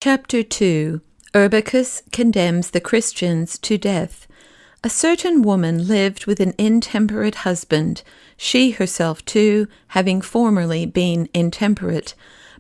Chapter 2. Urbicus condemns the Christians to death. A certain woman lived with an intemperate husband, she herself too having formerly been intemperate.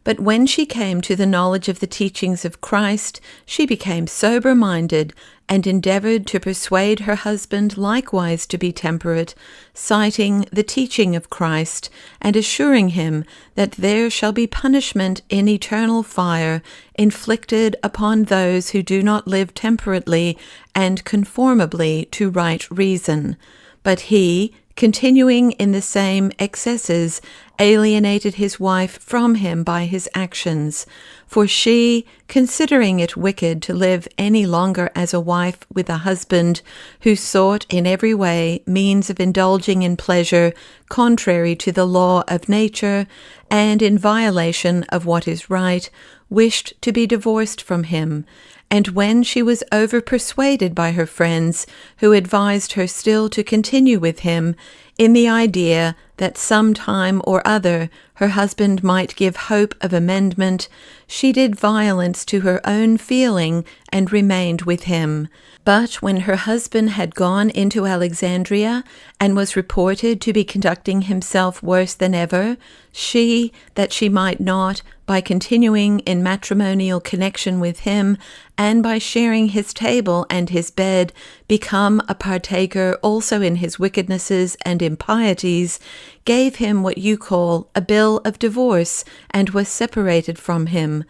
But when she came to the knowledge of the teachings of Christ, she became sober-minded, and endeavored to persuade her husband likewise to be temperate, citing the teaching of Christ, and assuring him that there shall be punishment in eternal fire inflicted upon those who do not live temperately and conformably to right reason. But he, continuing in the same excesses, alienated his wife from him by his actions. For she, considering it wicked to live any longer as a wife with a husband who sought in every way means of indulging in pleasure contrary to the law of nature, and in violation of what is right, wished to be divorced from him. And when she was over-persuaded by her friends, who advised her still to continue with him, in the idea that some time or other her husband might give hope of amendment, she did violence to her own feeling and remained with him. But when her husband had gone into Alexandria and was reported to be conducting himself worse than ever, she, that she might not, by continuing in matrimonial connection with him, and by sharing his table and his bed, become a partaker also in his wickednesses and impieties, gave him what you call a bill of divorce, and was separated from him.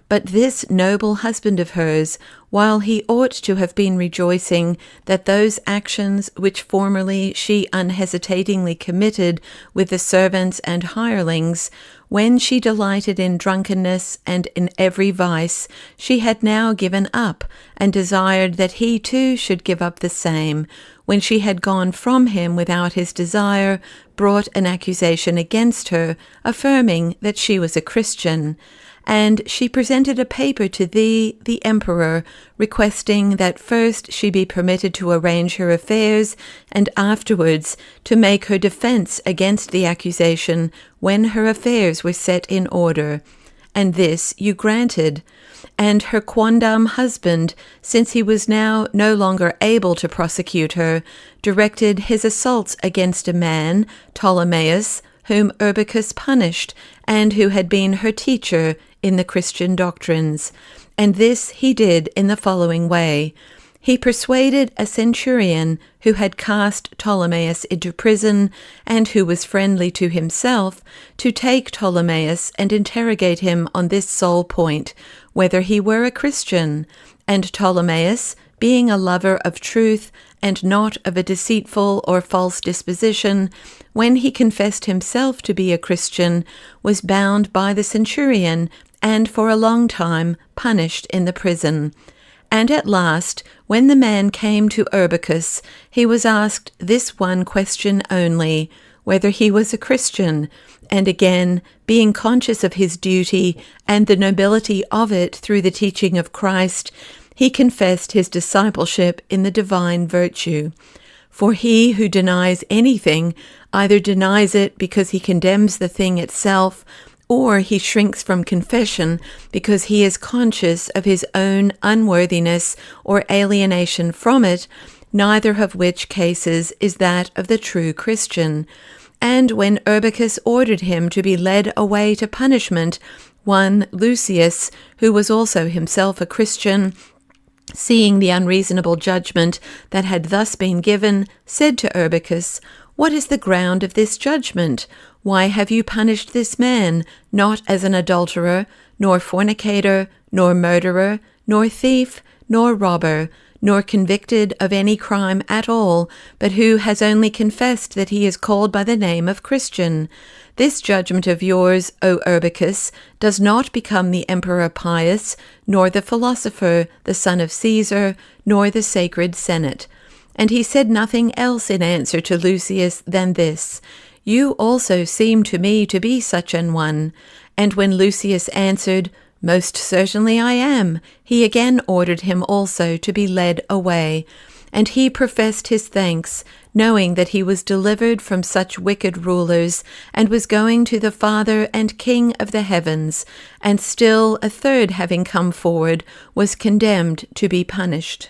But this noble husband of hers, while he ought to have been rejoicing that those actions which formerly she unhesitatingly committed with the servants and hirelings, when she delighted in drunkenness and in every vice, she had now given up, and desired that he too should give up the same, when she had gone from him without his desire, brought an accusation against her, affirming that she was a Christian. And she presented a paper to thee, the emperor, requesting that first she be permitted to arrange her affairs, and afterwards to make her defense against the accusation when her affairs were set in order. And this you granted. And her quondam husband, since he was now no longer able to prosecute her, directed his assaults against a man, Ptolemaeus, whom Urbicus punished, and who had been her teacher in the Christian doctrines. And this he did in the following way. He persuaded a centurion who had cast Ptolemaeus into prison, and who was friendly to himself, to take Ptolemaeus and interrogate him on this sole point, whether he were a Christian. And Ptolemaeus, being a lover of truth, and not of a deceitful or false disposition, when he confessed himself to be a Christian, was bound by the centurion, and for a long time punished in the prison. And at last, when the man came to Urbicus, he was asked this one question only, whether he was a Christian, and again, being conscious of his duty and the nobility of it through the teaching of Christ, he confessed his discipleship in the divine virtue. For he who denies anything either denies it because he condemns the thing itself, or he shrinks from confession because he is conscious of his own unworthiness or alienation from it, neither of which cases is that of the true Christian. And when Urbicus ordered him to be led away to punishment, one Lucius, who was also himself a Christian, seeing the unreasonable judgment that had thus been given, said to Urbicus, "What is the ground of this judgment? Why have you punished this man, not as an adulterer, nor fornicator, nor murderer, nor thief, nor robber, nor convicted of any crime at all, but who has only confessed that he is called by the name of Christian? This judgment of yours, O Urbicus, does not become the Emperor Pius, nor the philosopher, the son of Caesar, nor the sacred Senate." And he said nothing else in answer to Lucius than this, "You also seem to me to be such an one." And when Lucius answered, "Most certainly I am," he again ordered him also to be led away. and he professed his thanks, knowing that he was delivered from such wicked rulers, and was going to the Father and King of the heavens, and still a third having come forward, was condemned to be punished.